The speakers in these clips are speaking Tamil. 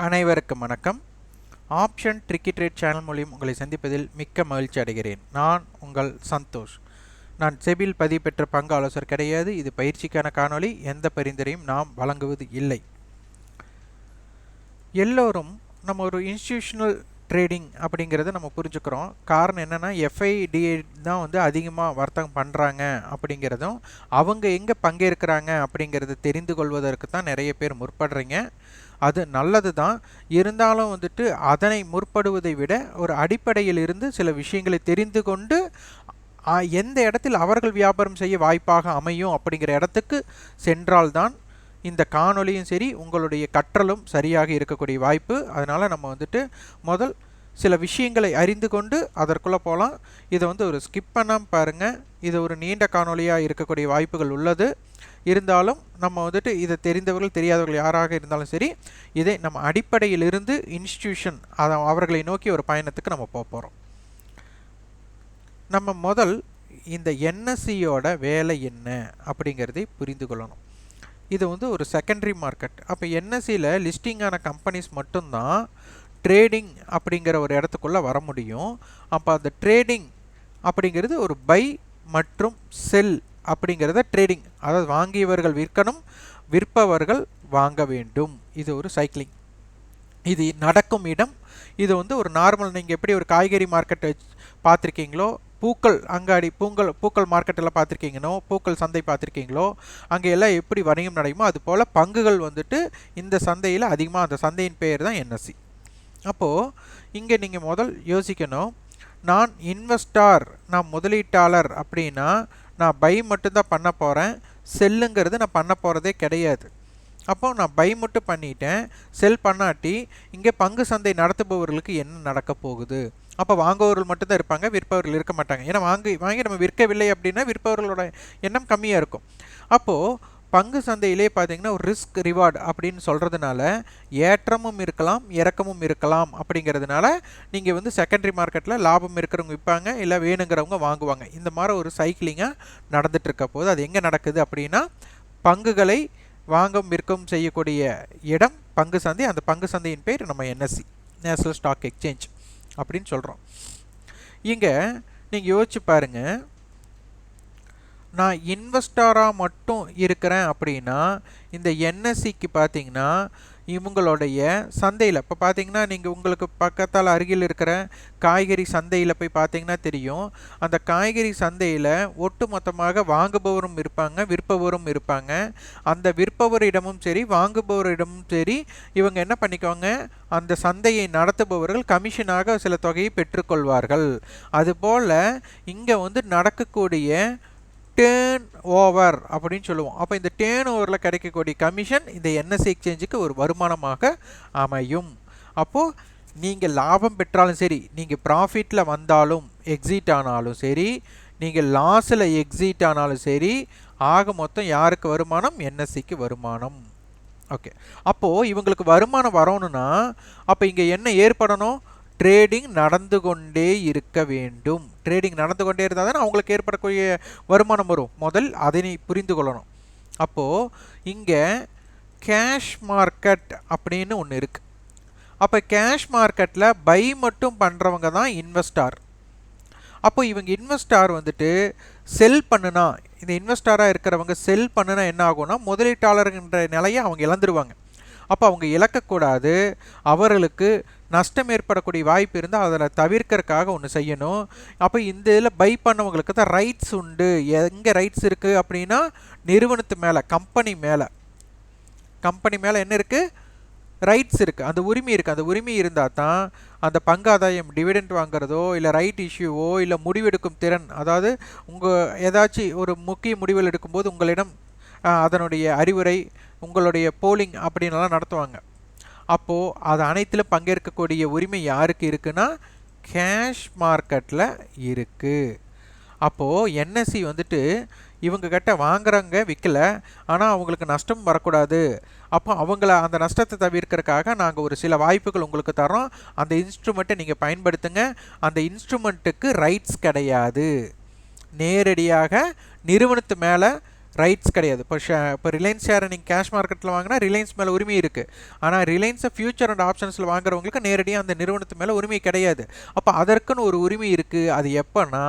அனைவருக்கும் வணக்கம். ஆப்ஷன் ட்ரிக்கி ட்ரேட் சேனல் மூலியம் உங்களை சந்திப்பதில் மிக்க மகிழ்ச்சி அடைகிறேன். நான் உங்கள் சந்தோஷ். நான் செபில் பதிவு பெற்ற பங்கு ஆலோசகர் கிடையாது. இது பயிற்சிக்கான காணொளி. எந்த பரிந்துரையும் நாம் வழங்குவது இல்லை. எல்லோரும் நம்ம ஒரு இன்ஸ்டிடியூஷனல் ட்ரேடிங் அப்படிங்கிறத நம்ம புரிஞ்சுக்கிறோம். காரணம் என்னென்னா எஃப்ஐடிஏ தான் வந்து அதிகமாக வர்த்தகம் பண்ணுறாங்க அப்படிங்கிறதும் அவங்க எங்கே பங்கேற்கிறாங்க அப்படிங்கிறத தெரிந்து கொள்வதற்கு தான் நிறைய பேர் முற்படுறீங்க. அது நல்லது தான். இருந்தாலும் வந்துட்டு அதனை முற்படுவதை விட ஒரு அடிப்படையில் இருந்து சில விஷயங்களை தெரிந்து கொண்டு எந்த இடத்தில் அவர்கள் வியாபாரம் செய்ய வாய்ப்பாக அமையும் அப்படிங்கிற இடத்துக்கு சென்றால்தான் இந்த காணொளியும் சரி உங்களுடைய கற்றலும் சரியாக இருக்கக்கூடிய வாய்ப்பு. அதனால் நம்ம வந்துட்டு முதல் சில விஷயங்களை அறிந்து கொண்டு அதற்குள்ளே போகலாம். இதை வந்து ஒரு ஸ்கிப் பண்ணாமல் பாருங்கள். இது ஒரு நீண்ட காணொளியாக இருக்கக்கூடிய வாய்ப்புகள் உள்ளது. இருந்தாலும் நம்ம வந்துட்டு இதை தெரிந்தவர்கள் தெரியாதவர்கள் யாராக இருந்தாலும் சரி, இதை நம்ம அடிப்படையிலிருந்து இன்ஸ்டிடியூஷன் அவர்களை நோக்கி ஒரு பயணத்துக்கு நம்ம போகிறோம். நம்ம முதல் இந்த என்எஸ்சியோட வேலை என்ன அப்படிங்கிறதை புரிந்து கொள்ளணும். இது வந்து ஒரு செகண்டரி மார்க்கெட். அப்போ என்எஸ்சியில் லிஸ்டிங் ஆன கம்பெனிஸ் மட்டும்தான் ட்ரேடிங் அப்படிங்கிற ஒரு இடத்துக்குள்ளே வர முடியும். அப்போ அந்த ட்ரேடிங் அப்படிங்கிறது ஒரு பை மற்றும் செல் அப்படிங்கிறத ட்ரேடிங், அதாவது வாங்கியவர்கள் விற்கணும், விற்பவர்கள் வாங்க வேண்டும். இது ஒரு சைக்கிளிங், இது நடக்கும் இடம். இது வந்து ஒரு நார்மல், நீங்கள் எப்படி ஒரு காய்கறி மார்க்கெட்டை பார்த்துருக்கீங்களோ, பூக்கள் அங்காடி பூக்கள் மார்க்கெட்டில் பார்த்துருக்கீங்கனோ, பூக்கள் சந்தை பார்த்துருக்கீங்களோ, அங்கே எல்லாம் எப்படி வணிகம் நடையுமோ அது போல் பங்குகள் வந்துட்டு இந்த சந்தையில் அதிகமாக, அந்த சந்தையின் பெயர் தான் என்எஸ்சி. அப்போது இங்கே நீங்கள் முதல் யோசிக்கணும், நான் இன்வெஸ்டார், நான் முதலீட்டாளர் அப்படின்னா நான் பை மட்டும்தான் பண்ண போகிறேன், செல்லுங்கிறது நான் பண்ண போகிறதே கிடையாது. அப்போ நான் பை மட்டும் பண்ணிட்டேன், செல் பண்ணாட்டி இங்கே பங்கு சந்தை நடத்துபவர்களுக்கு என்ன நடக்க போகுது? அப்போ வாங்குபவர்கள் மட்டும்தான் இருப்பாங்க, விற்பவர்கள் இருக்க மாட்டாங்க. ஏன்னா வாங்கி நம்ம விற்கவில்லை அப்படின்னா விற்பவர்களோட எண்ணம் கம்மியாக இருக்கும். அப்போது பங்கு சந்தையிலே பார்த்தீங்கன்னா ஒரு ரிஸ்க் ரிவார்டு அப்படின்னு சொல்கிறதுனால ஏற்றமும் இருக்கலாம் இறக்கமும் இருக்கலாம். அப்படிங்கிறதுனால நீங்கள் வந்து செகண்டரி மார்க்கெட்டில் லாபம் இருக்கிறவங்க விற்பாங்க, இல்லை வேணுங்கிறவங்க வாங்குவாங்க. இந்த மாதிரி ஒரு சைக்கிளிங்காக நடந்துட்டு இருக்க போது அது எங்கே நடக்குது அப்படின்னா, பங்குகளை வாங்கவும் விற்கவும் செய்யக்கூடிய இடம் பங்கு சந்தை. அந்த பங்கு சந்தையின் பேர் நம்ம என்எஸ்சி, நேஷனல் ஸ்டாக் எக்ஸ்சேஞ்ச் அப்படின்னு சொல்கிறோம். இங்கே நீங்கள் யோசிச்சு பாருங்கள், நான் இன்வெஸ்டராக மட்டும் இருக்கிறேன் அப்படின்னா இந்த என்எஸ்சிக்கு பார்த்தீங்கன்னா இவங்களுடைய சந்தையில் இப்போ பார்த்தீங்கன்னா நீங்கள் உங்களுக்கு பக்கத்தால் அருகில் இருக்கிற காய்கறி சந்தையில் போய் பார்த்தீங்கன்னா தெரியும், அந்த காய்கறி சந்தையில் ஒட்டு மொத்தமாக வாங்குபவரும் இருப்பாங்க, விற்பவரும் இருப்பாங்க. அந்த விற்பவரிடமும் சரி வாங்குபவரிடமும் சரி இவங்க என்ன பண்ணிக்குவாங்க, அந்த சந்தையை நடத்துபவர்கள் கமிஷனாக சில தொகையை பெற்றுக்கொள்வார்கள். அதுபோல் இங்கே வந்து நடக்கக்கூடிய டேர்ன் ஓவர் அப்படின்னு சொல்லுவோம். அப்போ இந்த டேர்ன் ஓவரில் கிடைக்கக்கூடிய கமிஷன் இந்த என்எஸ்சி எக்ஸ்சேஞ்சுக்கு ஒரு வருமானமாக அமையும். அப்போது நீங்கள் லாபம் பெற்றாலும் சரி, நீங்கள் ப்ராஃபிட்டில் வந்தாலும் எக்ஸிட் ஆனாலும் சரி, நீங்கள் லாஸில் எக்ஸிட் ஆனாலும் சரி, ஆக மொத்தம் யாருக்கு வருமானம்? என்எஸ்சிக்கு வருமானம். ஓகே, அப்போது இவங்களுக்கு வருமானம் வரணும்னா அப்போ இங்கே என்ன ஏற்படணும்? ட்ரேடிங் நடந்து கொண்டே இருக்க வேண்டும். ட்ரேடிங் நடந்து கொண்டே இருந்தால் தானே அவங்களுக்கு ஏற்படக்கூடிய வருமானம் வரும். முதல் அதனை புரிந்து கொள்ளணும். அப்போது இங்கே கேஷ் மார்க்கெட் அப்படின்னு ஒன்று இருக்குது. அப்போ கேஷ் மார்க்கெட்டில் பை மட்டும் பண்ணுறவங்க தான் இன்வெஸ்டார். அப்போ இவங்க இன்வெஸ்டார் வந்துட்டு செல் பண்ணுனா, இந்த இன்வெஸ்டாராக இருக்கிறவங்க செல் பண்ணுனா என்ன ஆகும்னா முதலீட்டாளர்கின்ற நிலையை அவங்க இழந்துருவாங்க. அப்போ அவங்க இழக்கக்கூடாது, அவர்களுக்கு நஷ்டம் ஏற்படக்கூடிய வாய்ப்பு இருந்தால் அதில் தவிர்க்கிறதுக்காக ஒன்று செய்யணும். அப்போ இந்த இதில் பை பண்ணவங்களுக்கு தான் ரைட்ஸ் உண்டு. எங்கே ரைட்ஸ் இருக்குது அப்படின்னா நிறுவனத்து மேலே, கம்பெனி மேலே என்ன இருக்குது? ரைட்ஸ் இருக்குது, அந்த உரிமை இருக்குது. அந்த உரிமை இருந்தால் தான் அந்த பங்காதாயம் டிவிடெண்ட் வாங்குறதோ இல்லை ரைட் இஷ்யூவோ இல்லை முடிவெடுக்கும் திறன், அதாவது உங்கள் ஏதாச்சும் ஒரு முக்கிய முடிவுகள் எடுக்கும்போது உங்களிடம் அதனுடைய அறிவுரை, உங்களுடைய போலிங் அப்படின்லாம் நடத்துவாங்க. அப்போது அது அனைத்திலும் பங்கேற்கக்கூடிய உரிமை யாருக்கு இருக்குன்னா கேஷ் மார்க்கெட்டில் இருக்குது. அப்போது என்எஸ்சி வந்துட்டு இவங்க கிட்ட வாங்குறவங்க விற்கல, ஆனால் அவங்களுக்கு நஷ்டம் வரக்கூடாது. அப்போ அவங்கள அந்த நஷ்டத்தை தவிர்க்கிறதுக்காக நாங்கள் ஒரு சில வாய்ப்புகள் உங்களுக்கு தரோம், அந்த இன்ஸ்ட்ருமெண்ட்டை நீங்கள் பயன்படுத்துங்க. அந்த இன்ஸ்ட்ருமெண்ட்டுக்கு ரைட்ஸ் கிடையாது, நேரடியாக நிறுவனத்து மேலே ரைட்ஸ் கிடையாது. இப்போ ரிலையன்ஸ் ஷேரை நீங்கள் கேஷ் மார்க்கெட்டில் வாங்கினா ரிலையன்ஸ் மேலே உரிமை இருக்குது. ஆனால் ரிலையன்ஸை ஃபியூச்சர் அண்ட் ஆப்ஷன்ஸில் வாங்குறவங்களுக்கு நேரடியாக அந்த நிறுவனத்து மேலே உரிமை கிடையாது. அப்போ அதற்குன்னு ஒரு உரிமை இருக்குது. அது எப்போனா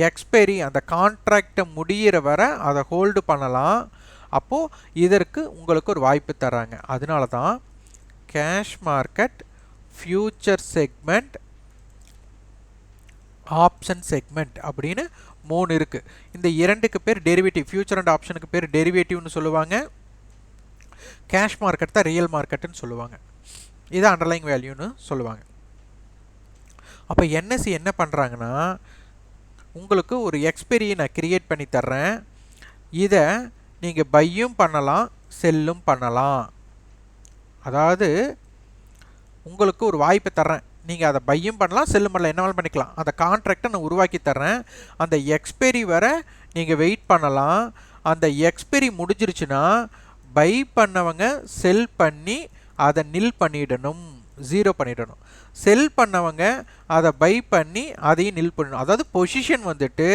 எக்ஸ்பைரி, அந்த கான்ட்ராக்டை முடிகிற வரை அதை ஹோல்டு பண்ணலாம். அப்போது இதற்கு உங்களுக்கு ஒரு வாய்ப்பு தராங்க. அதனால தான் cash market, future segment, option segment அப்படின்னு 3 இருக்குது. இந்த இரண்டுக்கு பேர் டெரிவேட்டிவ். ஃபியூச்சர் அண்ட் ஆப்ஷனுக்கு பேர் டெரிவேட்டிவ்னு சொல்லுவாங்க. கேஷ் மார்க்கெட் தான் ரியல் மார்க்கெட்டுன்னு சொல்லுவாங்க. இது அண்டர்லைங் வேல்யூன்னு சொல்லுவாங்க. அப்போ என்எஸ்சி என்ன பண்ணுறாங்கன்னா, உங்களுக்கு ஒரு எக்ஸ்பெரியை நான் கிரியேட் பண்ணி தர்றேன். இதை நீங்கள் பையும் பண்ணலாம், செல்லும் பண்ணலாம். அதாவது உங்களுக்கு ஒரு வாய்ப்பை தர்றேன். நீங்கள் அதை பையும் பண்ணலாம், செல்லும் பண்ணலாம், என்ன வேணாலும் பண்ணிக்கலாம். அந்த கான்ட்ராக்டை நான் உருவாக்கி தர்றேன். அந்த எக்ஸ்பெரி வர நீங்கள் வெயிட் பண்ணலாம். அந்த எக்ஸ்பெரி முடிஞ்சிருச்சுன்னா பை பண்ணவங்க செல் பண்ணி அதை நில் பண்ணிடணும், 0 பண்ணிடணும். செல் பண்ணவங்க அதை பை பண்ணி அதையும் நில் பண்ணணும். அதாவது பொசிஷன் வந்துட்டு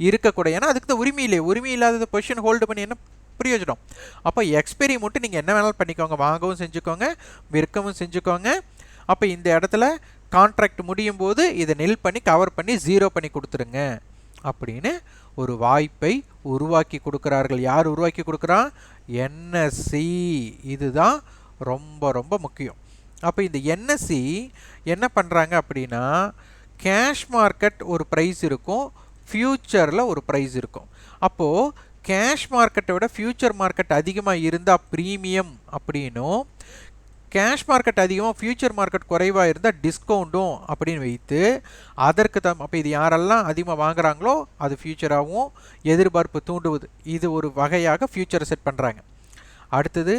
இருக்கக்கூடாது. ஏன்னா அதுக்கு தான் உரிமை இல்லை. உரிமை இல்லாத பொசிஷன் ஹோல்டு பண்ணி என்ன பிரயோஜனம்? அப்போ எக்ஸ்பெரி மட்டும் நீங்கள் என்ன வேணாலும் பண்ணிக்கோங்க. வாங்கவும் செஞ்சுக்கோங்க, விற்கவும் செஞ்சுக்கோங்க. அப்போ இந்த இடத்துல கான்ட்ராக்ட் முடியும் போது இதை நில் பண்ணி கவர் பண்ணி 0 பண்ணி கொடுத்துருங்க அப்படின்னு ஒரு வாய்ப்பை உருவாக்கி கொடுக்குறார்கள். யார் உருவாக்கி கொடுக்குறா? என்எஸ்சி. இதுதான் ரொம்ப ரொம்ப முக்கியம். அப்போ இந்த என்எஸ்சி என்ன பண்ணுறாங்க அப்படின்னா, கேஷ் மார்க்கெட் ஒரு ப்ரைஸ் இருக்கும், ஃபியூச்சரில் ஒரு ப்ரைஸ் இருக்கும். அப்போது கேஷ் மார்க்கெட்டை விட ஃபியூச்சர் மார்க்கெட் அதிகமாக இருந்தால் ப்ரீமியம் அப்படின்னும், கேஷ் மார்க்கெட் அதிகமாக ஃபியூச்சர் மார்க்கெட் குறைவாக இருந்தால் டிஸ்கவுண்ட்டும் அப்படின்னு வைத்து அதற்கு அப்போ இது யாரெல்லாம் அதிகமாக வாங்குறாங்களோ அது ஃபியூச்சராகவும் எதிர்பார்ப்பு தூண்டுவது. இது ஒரு வகையாக ஃபியூச்சரை செட் பண்ணுறாங்க. அடுத்தது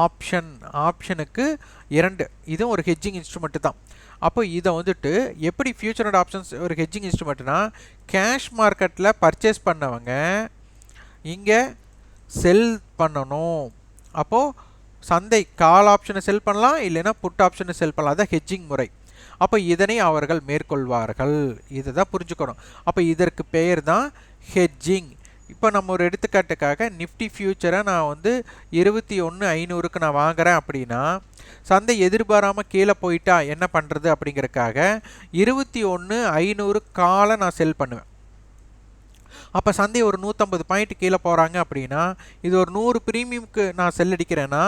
ஆப்ஷன். ஆப்ஷனுக்கு 2, இதுவும் ஒரு ஹெட்ஜிங் இன்ஸ்ட்ருமெண்ட்டு தான். அப்போ இதை வந்துட்டு எப்படி ஃபியூச்சர் அண்ட் ஆப்ஷன்ஸ் ஒரு ஹெட்ஜிங் இன்ஸ்ட்ருமெண்ட்னா, கேஷ் மார்க்கெட்டில் பர்ச்சேஸ் பண்ணவங்க இங்கே செல் பண்ணணும். அப்போது சந்தை கால் ஆப்ஷனை செல் பண்ணலாம், இல்லைன்னா புட் ஆப்ஷனை செல் பண்ணலாம். அதான் ஹெட்ஜிங் முறை. அப்போ இதனை அவர்கள் மேற்கொள்வார்கள். இதை தான் புரிஞ்சுக்கணும். அப்போ இதற்கு பெயர் தான் ஹெட்ஜிங். இப்போ நம்ம ஒரு எடுத்துக்காட்டுக்காக நிஃப்டி ஃபியூச்சரை நான் வந்து 21,500க்கு நான் வாங்குறேன் அப்படின்னா, சந்தை எதிர்பாராமல் கீழே போயிட்டா என்ன பண்ணுறது அப்படிங்கிறதுக்காக 21,500 காலை நான் செல் பண்ணுவேன். அப்போ சந்தை ஒரு 150 பாயிண்ட் கீழே போகிறாங்க அப்படின்னா, இது ஒரு 100 ப்ரீமியம்க்கு நான் செல் அடிக்கிறேன்னா,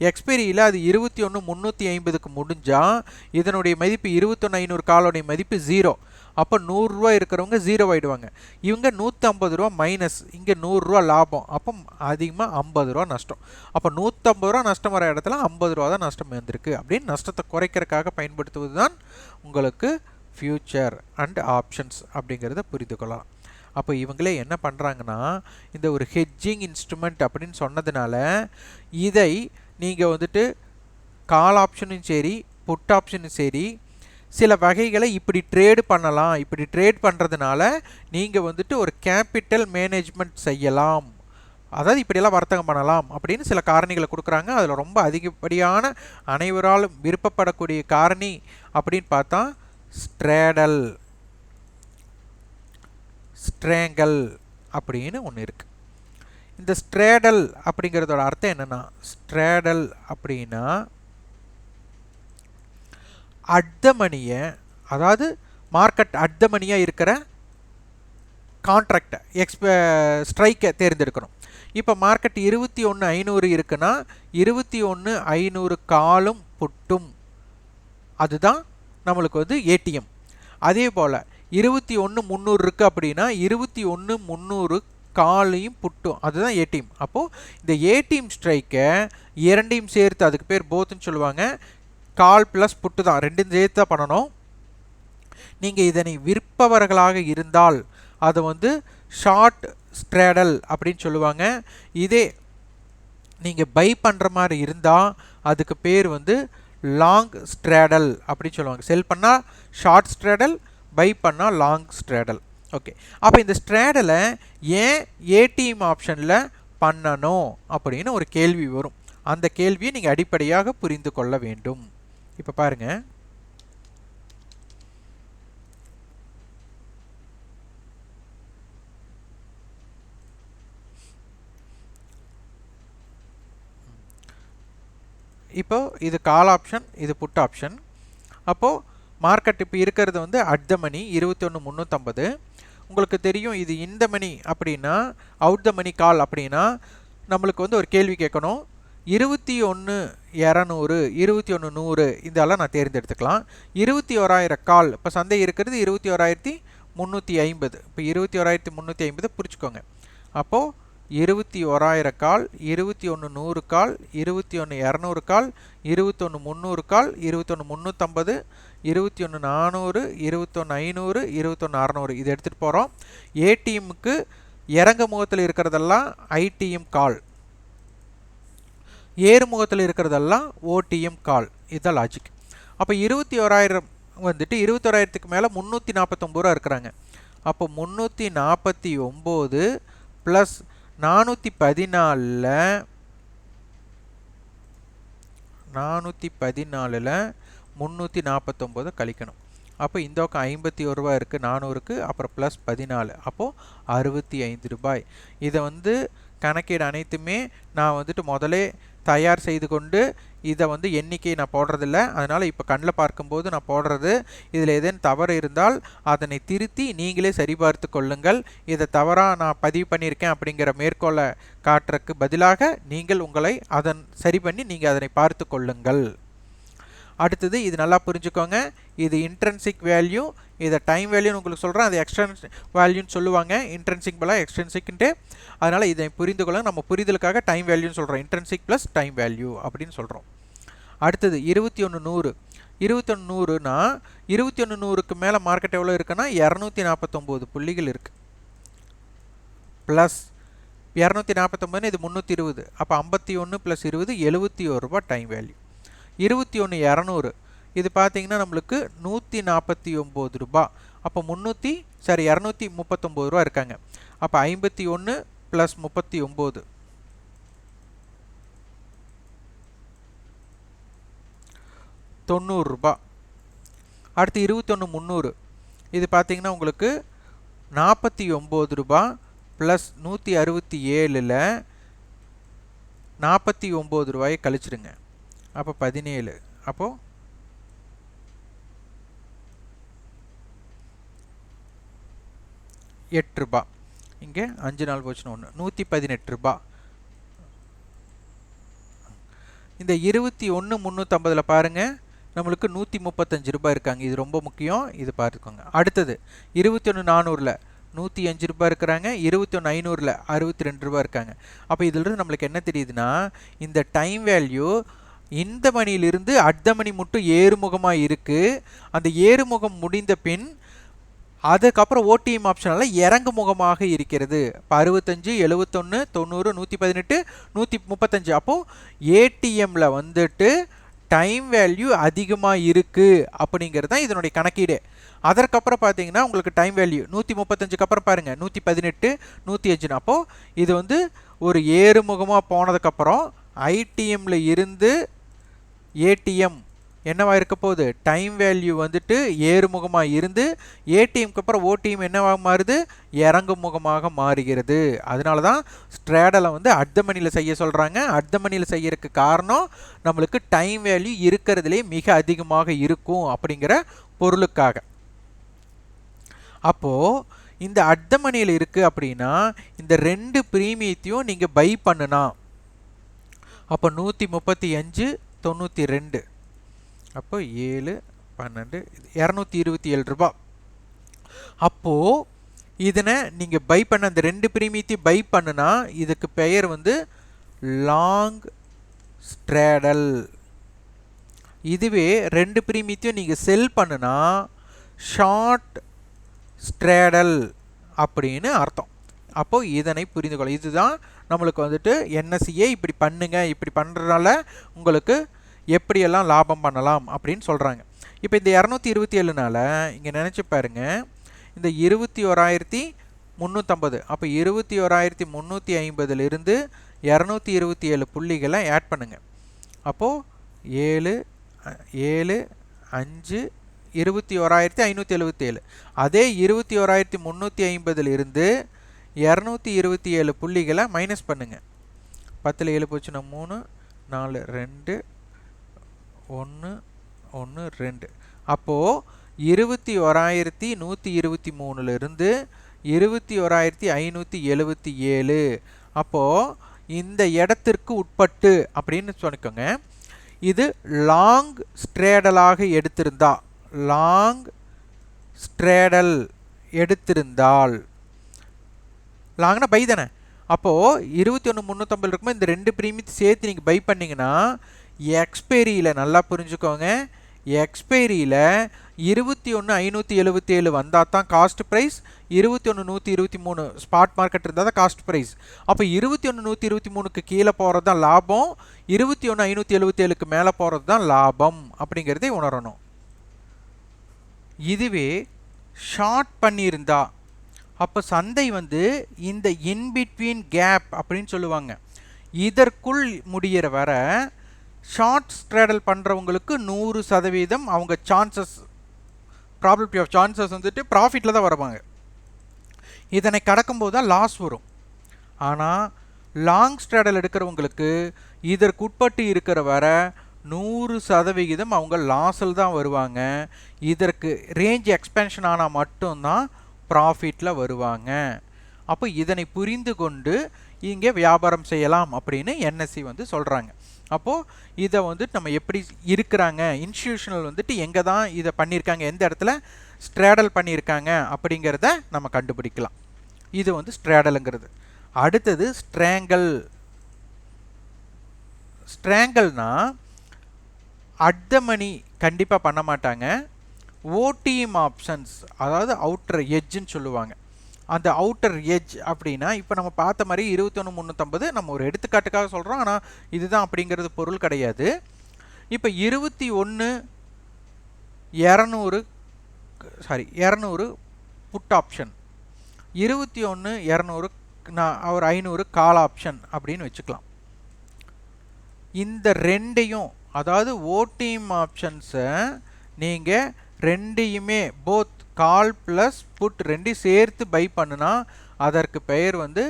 எக்ஸ்பெரியில் அது 21,350க்கு முடிஞ்சால் இதனுடைய மதிப்பு 21,500 காலோடைய மதிப்பு 0. அப்போ 100 ரூபா இருக்கிறவங்க 0 ஆகிடுவாங்க. இவங்க 150 ரூபா மைனஸ், இங்கே 100 ரூபா லாபம். அப்போ அதிகமாக 50 ரூபா நஷ்டம். அப்போ 150 ரூபா நஷ்டம் வர இடத்துல 50 ரூபா தான் நஷ்டம் வந்திருக்கு அப்படின்னு நஷ்டத்தை குறைக்கிறதுக்காக பயன்படுத்துவது தான் உங்களுக்கு ஃபியூச்சர் அண்ட் ஆப்ஷன்ஸ் அப்படிங்கிறத புரிந்து கொள்ளலாம். அப்போ இவங்களே என்ன பண்ணுறாங்கன்னா, இந்த ஒரு ஹெட்ஜிங் இன்ஸ்ட்ருமெண்ட் அப்படின்னு சொன்னதுனால இதை நீங்கள் வந்துட்டு கால் ஆப்ஷனும் சரி புட் ஆப்ஷனும் சரி சில வகைகளை இப்படி ட்ரேடு பண்ணலாம். இப்படி ட்ரேட் பண்ணுறதுனால நீங்கள் வந்துட்டு ஒரு கேபிட்டல் மேனேஜ்மெண்ட் செய்யலாம், அதாவது இப்படியெல்லாம் வர்த்தகம் பண்ணலாம் அப்படின்னு சில காரணிகளை கொடுக்குறாங்க. அதில் ரொம்ப அதிகப்படியான அனைவராலும் விருப்பப்படக்கூடிய காரணி அப்படின்னு பார்த்தா ஸ்ட்ரேடல், ஸ்ட்ரேங்கல் அப்படின்னு ஒன்று இருக்குது. இந்த ஸ்ட்ரேடல் அப்படிங்கிறதோட அர்த்தம் என்னென்னா, ஸ்ட்ரேடல் அப்படின்னா அட்தமணியை, அதாவது மார்க்கெட் அட்தமணியாக இருக்கிற கான்ட்ராக்டை ஸ்ட்ரைக்கை தேர்ந்தெடுக்கணும். இப்போ மார்க்கெட் 21,500 இருக்குன்னா 21,500 காலும் புட்டும், அதுதான் நம்மளுக்கு வந்து ஏடிஎம். அதே போல் 21,300 இருக்குது அப்படின்னா 21,300 காலையும் புட்டும், அதுதான் ஏடிஎம். அப்போது இந்த ஏடிஎம் ஸ்ட்ரைக்கை இரண்டையும் சேர்த்து, அதுக்கு பேர் போத்துன்னு சொல்லுவாங்க, கால் ப்ளஸ் புட்டு தான், ரெண்டும் சேர்த்து தான் பண்ணணும். நீங்கள் இதனை விற்பவர்களாக இருந்தால் அதை வந்து ஷார்ட் ஸ்ட்ரேடல் அப்படின்னு சொல்லுவாங்க. இதே நீங்கள் பை பண்ணுற மாதிரி இருந்தால் அதுக்கு பேர் வந்து லாங் ஸ்ட்ரேடல் அப்படின்னு சொல்லுவாங்க. செல் பண்ணால் ஷார்ட் ஸ்ட்ரேடல், பை பண்ணால் லாங் ஸ்ட்ரேடல். ஓகே, அப்போ இந்த ஸ்ட்ரேடலை ஏன் ஏடிஎம் ஆப்ஷனில் பண்ணணும் அப்படின்னு ஒரு கேள்வி வரும். அந்த கேள்வியை நீங்கள் அடிப்படையாக புரிந்து கொள்ள வேண்டும். இப்போ பாருங்கள், இப்போ இது கால் ஆப்ஷன், இது புட் ஆப்ஷன். அப்போது மார்க்கெட் இப்போ இருக்கிறது வந்து அட் த மணி 21,350. உங்களுக்கு தெரியும் இது இந்த மணி அப்படின்னா அவுட் த மணி கால் அப்படின்னா நம்மளுக்கு வந்து ஒரு கேள்வி கேட்கணும். 21,200 21,100 இதெல்லாம் நான் தேர்ந்தெடுத்துக்கலாம். 21,000 கால் இப்போ சந்தை இருக்கிறது 21,350. இப்போ 21,350 புரிச்சுக்கோங்க. அப்போது 21,000 கால், 21,100 கால், 21,200 கால், 21,300 கால், 21,350, 21,400, 21,500, 21,600 இது எடுத்துகிட்டு போகிறோம். ஏடிஎம்முக்கு இறங்க முகத்தில் இருக்கிறதெல்லாம் ஐடிஎம் கால், ஏறு முகத்தில் இருக்கிறதெல்லாம் ஓடிஎம் கால். இதுதான் லாஜிக். அப்போ 21,000 வந்துட்டு 21,000க்கு மேலே 349 ரூபா இருக்கிறாங்க. அப்போ 349 ப்ளஸ் 414 349 கழிக்கணும். அப்போ இந்த பக்கம் 51 ரூபா இருக்குது 400க்கு, அப்புறம் ப்ளஸ் 14, அப்போது 65 ரூபாய். இதை வந்து கணக்கீடு அனைத்துமே நான் வந்துட்டு முதலே தயார் செய்து கொண்டு இதை வந்து எண்ணிக்கை நான் போடுறதில்ல. அதனால் இப்போ கண்ணில் பார்க்கும்போது நான் போடுறது. இதில் ஏதேனும் தவறு இருந்தால் அதனை திருத்தி நீங்களே சரிபார்த்து கொள்ளுங்கள். இதை தவறாக நான் பதிவு பண்ணியிருக்கேன் அப்படிங்கிற மேற்கோளை காட்டுறதுக்கு பதிலாக நீங்கள் உங்களை அதன் சரி பண்ணி நீங்கள் அதனை பார்த்து கொள்ளுங்கள். அடுத்தது இது நல்லா புரிஞ்சுக்கோங்க. இது இன்ட்ரென்சிக் வேல்யூ, இதை டைம் வேல்யூன்னு உங்களுக்கு சொல்கிறேன். அது எக்ஸ்ட்ரென்ஸ் வேல்யூன்னு சொல்லுவாங்க. இன்ட்ரென்சிக் பல எக்ஸ்ட்ரென்சிக்ன்ட்டு. அதனால் இதை புரிந்து கொள்ள நம்ம புரிதலுக்காக டைம் வேல்யூன்னு சொல்கிறோம். இன்ட்ரென்சிக் ப்ளஸ் டைம் வேல்யூ அப்படின்னு சொல்கிறோம். அடுத்தது 21,100. 21,100னா 21,100க்கு மேலே மார்க்கெட் எவ்வளோ இருக்குன்னா 249 புள்ளிகள் இருக்குது. ப்ளஸ் 249 இது 320. அப்போ 51 + 20 71 ரூபா டைம் வேல்யூ. 21,200 இது பார்த்தீங்கன்னா நம்மளுக்கு 149 ரூபா. அப்போ 239 ரூபா இருக்காங்க. அப்போ 51 + 39 90 ரூபா. அடுத்து 21,300 இது பார்த்தீங்கன்னா உங்களுக்கு 49 ரூபா ப்ளஸ் 167ல் 49 ரூபாயை கழிச்சிடுங்க. அப்போ 17, அப்போது 8 ரூபா. இங்கே 5 நாள் போச்சுன்னு 118 ரூபா. இந்த 21,350 பாருங்கள் நம்மளுக்கு 135 ரூபாய் இருக்காங்க. இது ரொம்ப முக்கியம், இது பார்த்துக்கோங்க. அடுத்தது 21,400ல் 105 ரூபாய் இருக்கிறாங்க. 21,500ல் 62 ரூபாய் இருக்காங்க. அப்போ இதிலிருந்து நம்மளுக்கு என்ன தெரியுதுன்னா இந்த டைம் வேல்யூ இந்த மணியிலிருந்து அட் த மணி மட்டும் ஏறுமுகமாக இருக்குது. அந்த ஏறுமுகம் முடிந்த பின் அதுக்கப்புறம் ஓடிஎம் ஆப்ஷனால் இறங்கு முகமாக இருக்கிறது. இப்போ 65, 71, 90, 118, 135. அப்போது ஏடிஎம்மில் வந்துட்டு டைம் வேல்யூ அதிகமாக இருக்குது அப்படிங்கிறது தான் இதனுடைய கணக்கீடு. அதற்கப்புறம் பார்த்தீங்கன்னா உங்களுக்கு டைம் வேல்யூ 135க்கு அப்புறம் பாருங்கள் 118, 105. அப்போது இது வந்து ஒரு ஏறுமுகமாக போனதுக்கப்புறம் ஐடிஎம்மில் இருந்து ஏடிஎம் என்னவா இருக்க போகுது, டைம் வேல்யூ வந்துட்டு ஏறுமுகமாக இருந்து ஏடிஎம்க்கு அப்புறம் ஓடிஎம் என்னவாக மாறுது, இறங்கு முகமாக மாறுகிறது. அதனால தான் ஸ்ட்ரேடலை வந்து அட் த மணியில் செய்ய சொல்கிறாங்க. அட் த மணியில் செய்யறதுக்கு காரணம் நம்மளுக்கு டைம் வேல்யூ இருக்கிறதுலே மிக அதிகமாக இருக்கும் அப்படிங்கிற பொருளுக்காக. அப்போது இந்த அட் த மணியில் இருக்குது அப்படின்னா இந்த 2 ப்ரீமியத்தையும் நீங்கள் பை பண்ணுனா அப்போ 135, 92, அப்போ 7, 12, 227 ரூபா. அப்போது இதனை நீங்கள் பை பண்ண அந்த 2 ப்ரீமியத்தையும் பை பண்ணுனா இதுக்கு பெயர் வந்து லாங் ஸ்ட்ரேடல். இதுவே 2 ப்ரீமியத்தையும் நீங்கள் செல் பண்ணுனா ஷார்ட் ஸ்ட்ரேடல் அப்படின்னு அர்த்தம். அப்போது இதனை புரிந்து கொள்ள இதுதான் நம்மளுக்கு வந்துட்டு என்எஸ்சியை இப்படி பண்ணுங்க, இப்படி பண்ணுறதுனால உங்களுக்கு எப்படியெல்லாம் லாபம் பண்ணலாம் அப்படின்னு சொல்கிறாங்க. இப்போ இந்த 227னால இங்கே நினச்சி பாருங்க, இந்த 21,350 அப்போ 21,350லிருந்து 227 புள்ளிகளை ஆட் பண்ணுங்க. அப்போது 7, 7, 5, 21,577. அதே 21,350லிருந்து 227 புள்ளிகளை மைனஸ் பண்ணுங்க. 10ல் 7 போச்சுன்னா 3, 4, 2, 1 1 2. அப்போது 21,123லிருந்து 21,577. அப்போது இந்த இடத்திற்கு உட்பட்டு அப்படின்னு சொல்லிக்கோங்க. இது லாங் ஸ்ட்ரேடலாக எடுத்திருந்தா, லாங் ஸ்ட்ரேடல் எடுத்திருந்தால், லாங்னா பை தானே, அப்போது 21,350 இருக்கும்போது இந்த ரெண்டு ப்ரீமியத்தை சேர்த்து நீங்கள் பை பண்ணிங்கன்னா எக்ஸ்பைரியில் நல்லா புரிஞ்சுக்கோங்க, எக்ஸ்பைரியில் 21,577 வந்தால் தான் காஸ்ட் ப்ரைஸ், 21,123 ஸ்பாட் மார்க்கெட் இருந்தால் தான் காஸ்ட் ப்ரைஸ். அப்போ 21,123க்கு கீழே போகிறது தான் லாபம், 21,577க்கு மேலே போகிறது தான் லாபம் அப்படிங்கிறதை உணரணும். இதுவே ஷார்ட் பண்ணியிருந்தா அப்போ சந்தை வந்து இந்த இன்பிட்வீன் கேப் அப்படின்னு சொல்லுவாங்க, இதற்குள் முடிகிற வர ஷார்ட் ஸ்ட்ரேடல் பண்ணுறவங்களுக்கு 100% அவங்க சான்சஸ், ப்ராபபிலிட்டி ஆஃப் சான்சஸ் வந்துட்டு ப்ராஃபிட்டில் தான் வருவாங்க. இதனை கடக்கும்போது தான் லாஸ் வரும். ஆனால் லாங் ஸ்ட்ரேடல் எடுக்கிறவங்களுக்கு இதற்கு உட்பட்டு இருக்கிற வர 100% அவங்க லாஸில் தான் வருவாங்க. இதற்கு ரேஞ்ச் எக்ஸ்பென்ஷன் ஆனால் மட்டும்தான் ப்ராஃபிட்டில் வருவாங்க. அப்போ இதனை புரிந்து கொண்டு இங்கே வியாபாரம் செய்யலாம் அப்படின்னு என்எஸ்சி வந்து சொல்கிறாங்க. அப்போது இதை வந்துட்டு நம்ம எப்படி இருக்கிறாங்க, இன்ஸ்டிடியூஷனல் வந்துட்டு எங்கே தான் இதை பண்ணியிருக்காங்க, எந்த இடத்துல ஸ்ட்ரேடல் பண்ணியிருக்காங்க அப்படிங்கிறத நம்ம கண்டுபிடிக்கலாம். இது வந்து ஸ்ட்ரேடலுங்கிறது. அடுத்தது ஸ்ட்ராங்கல். ஸ்ட்ராங்கல்னா அட் த மணி கண்டிப்பாக பண்ண மாட்டாங்க. ஓடிஎம் ஆப்ஷன்ஸ், அதாவது அவுட்டர் எட்ஜுன்னு சொல்லுவாங்க. அந்த அவுட்டர் எட்ஜ் அப்படின்னா இப்போ நம்ம பார்த்த மாதிரி 21,350 நம்ம ஒரு எடுத்துக்காட்டுக்காக சொல்கிறோம், ஆனால் இதுதான் அப்படிங்கிறது பொருள் கிடையாது. இப்போ 21,200 புட் ஆப்ஷன், 21,200 ஒரு 500 கால் ஆப்ஷன் அப்படின்னு வச்சுக்கலாம். இந்த ரெண்டையும், அதாவது ஓடிஎம் ஆப்ஷன்ஸை நீங்கள் ரெண்டையுமே போத் கால் ப்ளஸ் புட் ரெண்டையும் சேர்த்து பை பண்ணுனா அதற்கு பெயர் வந்து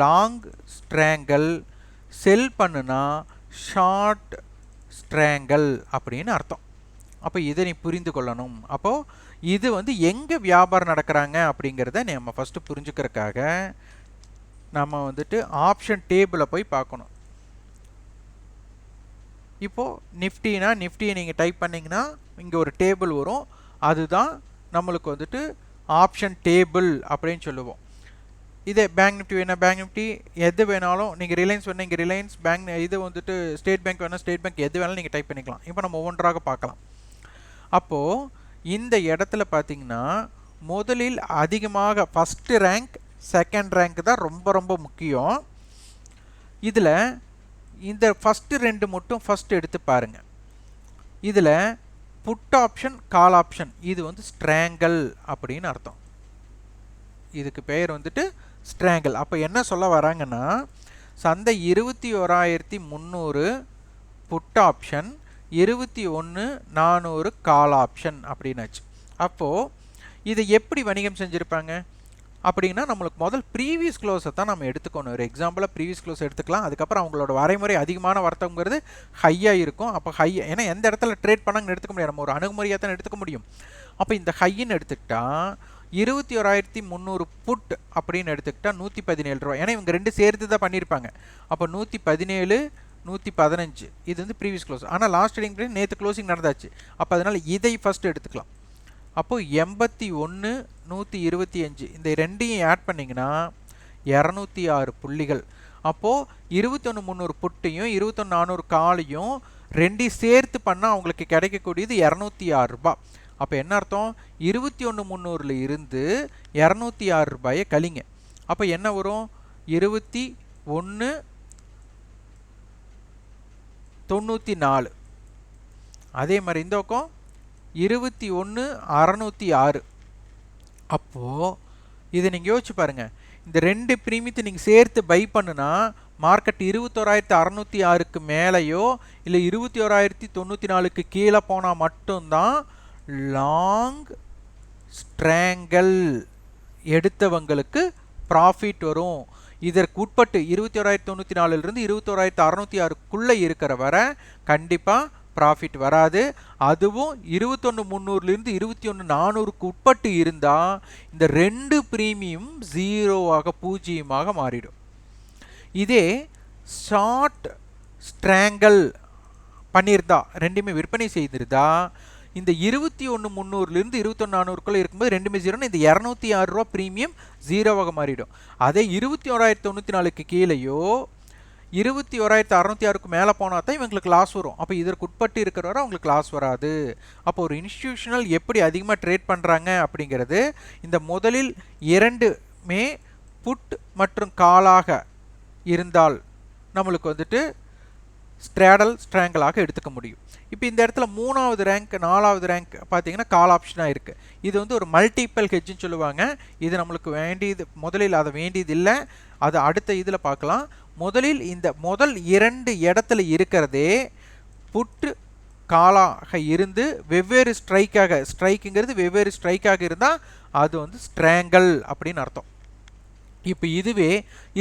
லாங் ஸ்ட்ராங்கல். செல் பண்ணுனா ஷார்ட் ஸ்ட்ராங்கல் அப்படின்னு அர்த்தம். அப்போ இதை நீ புரிந்து கொள்ளணும். அப்போது இது வந்து எங்கே வியாபாரம் நடக்கிறாங்க அப்படிங்கிறத நம்ம ஃபஸ்ட்டு புரிஞ்சுக்கிறதுக்காக நம்ம வந்துட்டு ஆப்ஷன் டேபிளை போய் பார்க்கணும். இப்போது நிஃப்டினா நிஃப்டியை நீங்கள் டைப் பண்ணிங்கன்னா இங்கே ஒரு டேபிள் வரும், அதுதான் நம்மளுக்கு வந்துட்டு ஆப்ஷன் டேபிள் அப்படின்னு சொல்லுவோம். இதே பேங்க் நிஃப்டி வேணால் பேங்க் நிஃப்டி, எது வேணாலும் நீங்கள் ரிலையன்ஸ் வேணால் இங்கே ரிலையன்ஸ், பேங்க் இது வந்துட்டு ஸ்டேட் பேங்க் வேணால் ஸ்டேட் பேங்க், எது வேணாலும் நீங்கள் டைப் பண்ணிக்கலாம். இப்போ நம்ம ஒவ்வொன்றாக பார்க்கலாம். அப்போது இந்த இடத்துல பார்த்தீங்கன்னா முதலில் அதிகமாக ஃபஸ்ட்டு ரேங்க் செகண்ட் ரேங்க் தான் ரொம்ப ரொம்ப முக்கியம். இதில் இந்த ஃபஸ்ட்டு ரெண்டு மட்டும் ஃபஸ்ட்டு எடுத்து பாருங்கள். இதில் புட் ஆப்ஷன் கால் ஆப்ஷன் இது வந்து ஸ்ட்ராங்கல் அப்படின்னு அர்த்தம். இதுக்கு பெயர் வந்துட்டு ஸ்ட்ராங்கல். அப்போ என்ன சொல்ல வராங்கன்னா சந்தை 21,300 புட் ஆப்ஷன், 21,400 கால் ஆப்ஷன் அப்படின்னாச்சு. அப்போது இதை எப்படி வணிகம் செஞ்சுருப்பாங்க அப்படின்னா நம்மளுக்கு முதல் ப்ரீவியஸ் க்ளோஸை தான் நம்ம எடுத்துக்கணும். ஒரு எக்ஸாம்பிளாக ப்ரீவியஸ் க்ளோஸ் எடுத்துக்கலாம். அதுக்கப்புறம் அவங்களோட வரைமுறை அதிகமான வர்த்தகங்கிறது ஹையாக இருக்கும். அப்போ ஹை, ஏன்னா எந்த இடத்துல ட்ரேட் பண்ணாங்கன்னு எடுத்துக்க முடியாது, நம்ம ஒரு அணுகுமுறையாக தான் எடுத்துக்க முடியும். அப்போ இந்த ஹைன்னு எடுத்துக்கிட்டால் 21,300 புட் அப்படின்னு எடுத்துக்கிட்டால் 117 ரூபா. ஏன்னா இவங்க ரெண்டு சேர்த்து தான் பண்ணியிருப்பாங்க. அப்போ 117, 115 இது வந்து ப்ரீவியஸ் க்ளோஸ். ஆனால் லாஸ்ட் ட்ரேடிங் ப்ரைஸ் நேற்று க்ளோசிங் நடந்தாச்சு. அப்போ அதனால் இதை ஃபஸ்ட்டு எடுத்துக்கலாம். அப்போது 81, 125 இந்த ரெண்டையும் ஆட் பண்ணிங்கன்னா 206 புள்ளிகள். அப்போது 21,300 புட்டையும் 21,400 காலையும் ரெண்டையும் சேர்த்து பண்ணால் அவங்களுக்கு கிடைக்கக்கூடியது 206 ரூபாய். அப்போ என்ன அர்த்தம், 21,300ல் இருந்து 206 ரூபாயை கழிங்க. அப்போ என்ன வரும், 21,94. அதே மாதிரி இந்த பக்கம் 21,606. அப்போது இதை நீங்கள் யோசிச்சு பாருங்கள், இந்த ரெண்டு ப்ரீமியத்தை நீங்கள் சேர்த்து பை பண்ணுனா மார்க்கெட் 21,606க்கு மேலேயோ இல்லை 21,094க்கு கீழே போனால் மட்டும்தான் லாங் ஸ்ட்ராங்கல் எடுத்தவங்களுக்கு ப்ராஃபிட் வரும். இதற்கு உட்பட்டு 21,094லிருந்து 21,606க்குள்ளே இருக்கிற வரை கண்டிப்பாக ப்ராஃபிட் வராது. அதுவும் 21,300லிருந்து 21,400க்கு உட்பட்டு இருந்தால் இந்த 2 ப்ரீமியம் ஜீரோவாக பூஜ்ஜியமாக மாறிடும். இதே ஷார்ட் ஸ்ட்ராங்கல் பண்ணியிருந்தா, ரெண்டுமே விற்பனை செய்திருந்தா, இந்த 21,300லிருந்து 21,400க்குள்ளே இருக்கும்போது ரெண்டுமே ஜீரோன்னு இந்த 206 ரூபா ப்ரீமியம் ஜீரோவாக மாறிடும். அதே 21,194க்கு கீழேயோ 21,606க்கு மேலே போனால் தான் இவங்களுக்கு லாஸ் வரும். அப்போ இதற்கு உட்பட்டு இருக்கிறவரை அவங்களுக்கு லாஸ் வராது. அப்போ ஒரு இன்ஸ்டிடியூஷனல் எப்படி அதிகமாக ட்ரேட் பண்ணுறாங்க அப்படிங்கிறது, இந்த முதலில் 2மே புட் மற்றும் காலாக இருந்தால் நம்மளுக்கு வந்துட்டு ஸ்ட்ராங்கலாக எடுத்துக்க முடியும். இப்போ இந்த இடத்துல 3வது ரேங்க் 4வது ரேங்க் பார்த்தீங்கன்னா கால் ஆப்ஷனாக இருக்குது. இது வந்து ஒரு மல்டிபிள் ஹெட்ஜ்னு சொல்லுவாங்க. இது நம்மளுக்கு வேண்டியது, முதலில் அதை வேண்டியது இல்லை, அது அடுத்த இதில் பார்க்கலாம். முதலில் இந்த முதல் 2 இடத்துல இருக்கிறதே புட்டு காலாக இருந்து வெவ்வேறு ஸ்ட்ரைக்குங்கிறது வெவ்வேறு ஸ்ட்ரைக்காக இருந்தால் அது வந்து ஸ்ட்ராங்கல் அப்படின்னு அர்த்தம். இப்போ இதுவே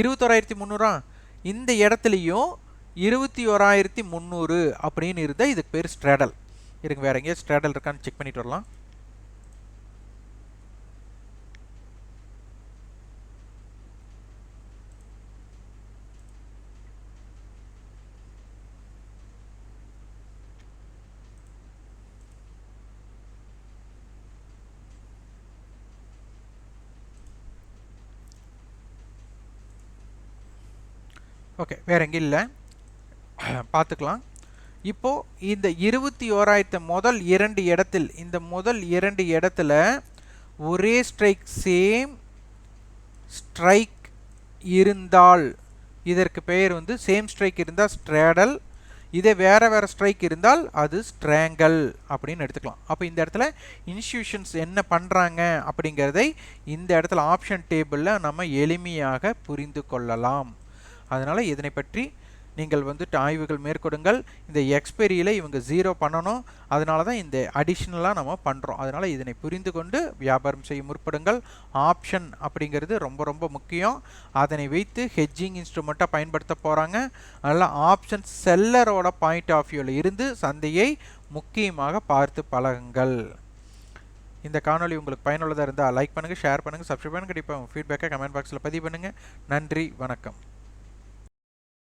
21,300 இந்த இடத்துலையும் 21,300 அப்படின்னு இருந்தால் இதுக்கு பேர் ஸ்ட்ராடல். இருங்க, வேற எங்கேயா ஸ்ட்ராடல் இருக்கான்னு செக் பண்ணிட்டு வரலாம். ஓகே, வேற எங்கேயும் இல்லை, பார்த்துக்கலாம். இப்போது இந்த 21,000 முதல் 2 இடத்தில், இந்த முதல் 2 இடத்துல ஒரே ஸ்ட்ரைக் சேம் ஸ்ட்ரைக் இருந்தால் இதற்கு பெயர் வந்து சேம் ஸ்ட்ரைக் இருந்தால் ஸ்ட்ராடல். இதே வேறு வேறு ஸ்ட்ரைக் இருந்தால் அது ஸ்ட்ராங்கல் அப்படின்னு எடுத்துக்கலாம். அப்போ இந்த இடத்துல இன்ஸ்டிடியூஷன்ஸ் என்ன பண்ணுறாங்க அப்படிங்கிறதை இந்த இடத்துல ஆப்ஷன் டேபிளில் நம்ம எளிமையாக புரிந்து கொள்ளலாம். அதனால் இதனை பற்றி நீங்கள் வந்துட்டு ஆய்வுகள் மேற்கொடுங்கள். இந்த எக்ஸ்பெரியில் இவங்க 0 பண்ணணும், அதனால தான் இந்த அடிஷ்னலாக நம்ம பண்ணுறோம். அதனால் இதனை புரிந்து கொண்டு வியாபாரம் செய்ய முற்படுங்கள். ஆப்ஷன் அப்படிங்கிறது ரொம்ப ரொம்ப முக்கியம். அதனை வைத்து ஹெட்ஜிங் இன்ஸ்ட்ருமெண்ட்டாக பயன்படுத்த போகிறாங்க. அதனால் ஆப்ஷன் செல்லரோட பாயிண்ட் ஆஃப் வியூவில் இருந்து சந்தையை முக்கியமாக பார்த்து பழகுங்கள். இந்த காணொலி உங்களுக்கு பயனுள்ளதாக இருந்தால் லைக் பண்ணுங்கள், ஷேர் பண்ணுங்கள், சப்ஸ்கிரைப் பண்ணுங்கள். கண்டிப்பாக உங்கள் ஃபீட்பேக்கை கமெண்ட் பாக்ஸில் பதிவு பண்ணுங்கள். நன்றி, வணக்கம்.